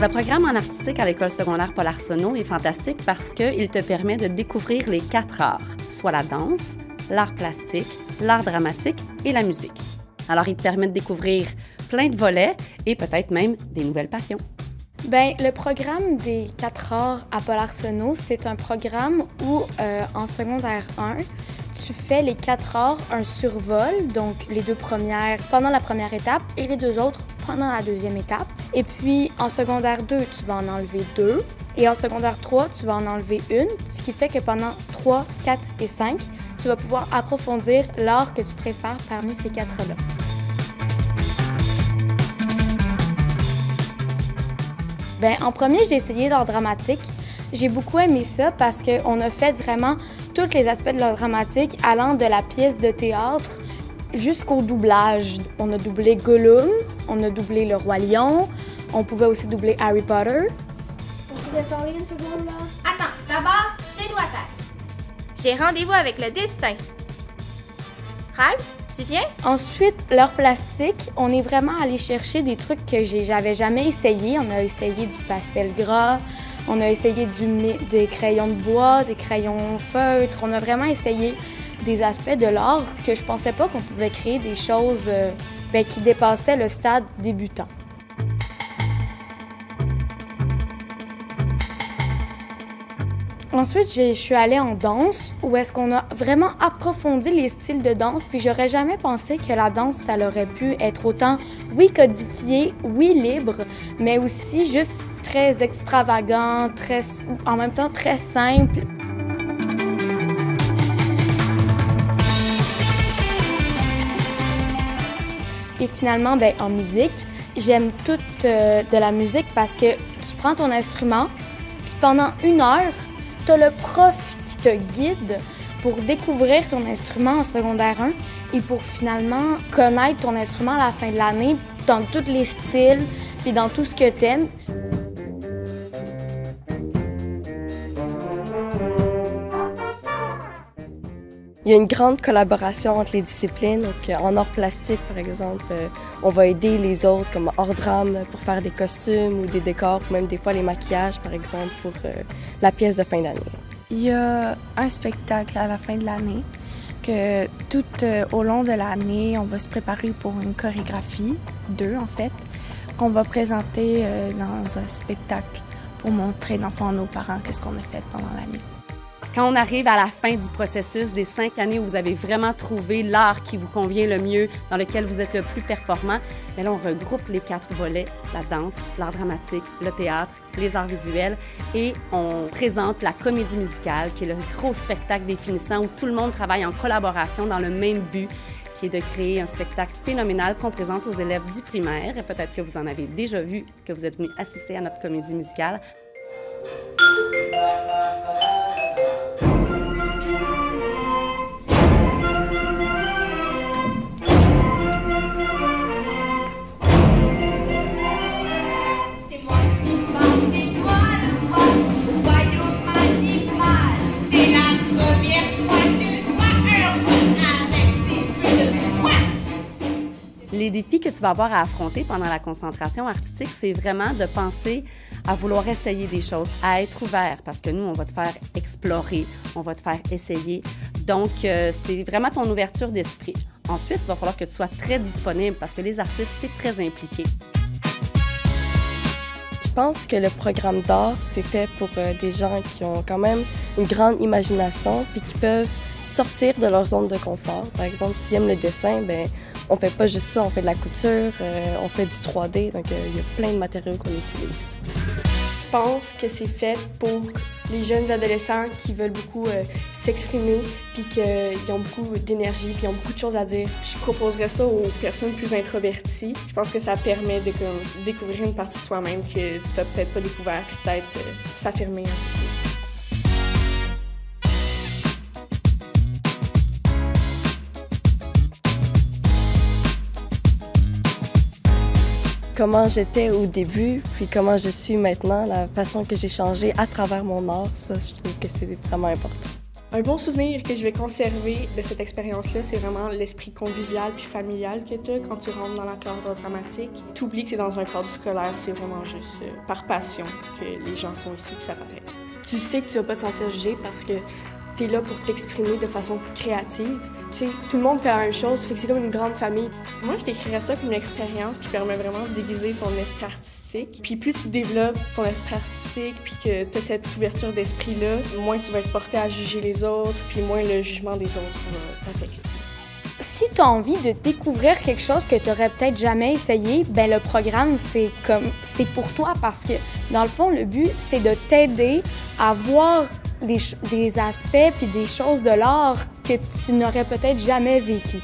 Le programme en artistique à l'École secondaire Paul Arsenault est fantastique parce qu'il te permet de découvrir les 4 arts, soit la danse, l'art plastique, l'art dramatique et la musique. Alors, il te permet de découvrir plein de volets et peut-être même des nouvelles passions. Bien, le programme des 4 arts à Paul Arsenault, c'est un programme où, en secondaire 1, tu fais les 4 arts un survol, donc les 2 premières pendant la première étape et les 2 autres pendant la deuxième étape. Et puis, en secondaire 2, tu vas en enlever 2. Et en secondaire 3, tu vas en enlever 1, ce qui fait que pendant 3, 4 et 5, tu vas pouvoir approfondir l'art que tu préfères parmi ces 4-là. Bien, en premier, j'ai essayé l'art dramatique. J'ai beaucoup aimé ça parce qu'on a fait vraiment tous les aspects de l'art dramatique allant de la pièce de théâtre jusqu'au doublage. On a doublé Gollum, on a doublé Le Roi Lion, on pouvait aussi doubler Harry Potter. On pouvait parler une seconde là? Attends, d'abord, chez Doigteur. J'ai rendez-vous avec le destin. Ralph, tu viens? Ensuite, l'art plastique, on est vraiment allé chercher des trucs que j'avais jamais essayé. On a essayé du pastel gras, on a essayé des crayons de bois, des crayons feutres. On a vraiment essayé des aspects de l'art que je pensais pas qu'on pouvait créer des choses qui dépassaient le stade débutant. Ensuite, je suis allée en danse, où est-ce qu'on a vraiment approfondi les styles de danse, puis j'aurais jamais pensé que la danse, ça aurait pu être autant, oui, codifié, oui, libre, mais aussi juste très extravagant, en même temps très simple. Et finalement, bien, en musique, j'aime toute de la musique parce que tu prends ton instrument, puis pendant 1 heure, tu as le prof qui te guide pour découvrir ton instrument en secondaire 1 et pour finalement connaître ton instrument à la fin de l'année dans tous les styles puis dans tout ce que tu aimes. Il y a une grande collaboration entre les disciplines. Donc, en art plastique, par exemple, on va aider les autres, comme art drame, pour faire des costumes ou des décors, ou même des fois les maquillages, par exemple, pour la pièce de fin d'année. Il y a un spectacle à la fin de l'année, que tout au long de l'année, on va se préparer pour une chorégraphie, 2 en fait, qu'on va présenter dans un spectacle pour montrer dans le fond à nos parents qu'est-ce qu'on a fait pendant l'année. Quand on arrive à la fin du processus des 5 années où vous avez vraiment trouvé l'art qui vous convient le mieux, dans lequel vous êtes le plus performant, bien là, on regroupe les 4 volets, la danse, l'art dramatique, le théâtre, les arts visuels, et on présente la comédie musicale, qui est le gros spectacle définissant où tout le monde travaille en collaboration dans le même but, qui est de créer un spectacle phénoménal qu'on présente aux élèves du primaire. Et peut-être que vous en avez déjà vu, que vous êtes venus assister à notre comédie musicale. Les défis que tu vas avoir à affronter pendant la concentration artistique, c'est vraiment de penser à vouloir essayer des choses, à être ouvert, parce que nous, on va te faire explorer, on va te faire essayer. Donc, c'est vraiment ton ouverture d'esprit. Ensuite, il va falloir que tu sois très disponible, parce que les artistes, c'est très impliqué. Je pense que le programme d'art, c'est fait pour des gens qui ont quand même une grande imagination puis qui peuvent sortir de leur zone de confort. Par exemple, s'ils aiment le dessin, bien, on fait pas juste ça, on fait de la couture, on fait du 3D, donc il y a plein de matériaux qu'on utilise. Je pense que c'est fait pour les jeunes adolescents qui veulent beaucoup s'exprimer puis qu'ils ont beaucoup d'énergie puis ils ont beaucoup de choses à dire. Je proposerais ça aux personnes plus introverties. Je pense que ça permet de découvrir une partie de soi-même que tu n'as peut-être pas découvert puis peut-être s'affirmer un peu plus. Comment j'étais au début, puis comment je suis maintenant, la façon que j'ai changé à travers mon art, ça, je trouve que c'est vraiment important. Un bon souvenir que je vais conserver de cette expérience-là, c'est vraiment l'esprit convivial puis familial que tu as quand tu rentres dans la classe d'art dramatique. Tu oublies que tu es dans un cadre scolaire, c'est vraiment juste par passion que les gens sont ici puis ça paraît. Tu sais que tu vas pas te sentir jugé parce que tu es là pour t'exprimer de façon créative. Tu sais, tout le monde fait la même chose, fait que c'est comme une grande famille. Moi, je décrirais ça comme une expérience qui permet vraiment de déguiser ton esprit artistique. Puis plus tu développes ton esprit artistique, puis que tu as cette ouverture d'esprit-là, moins tu vas être porté à juger les autres, puis moins le jugement des autres va t'affecter. Si tu as envie de découvrir quelque chose que tu n'aurais peut-être jamais essayé, ben le programme, c'est pour toi parce que, dans le fond, le but, c'est de t'aider à voir des aspects puis des choses de l'art que tu n'aurais peut-être jamais vécues.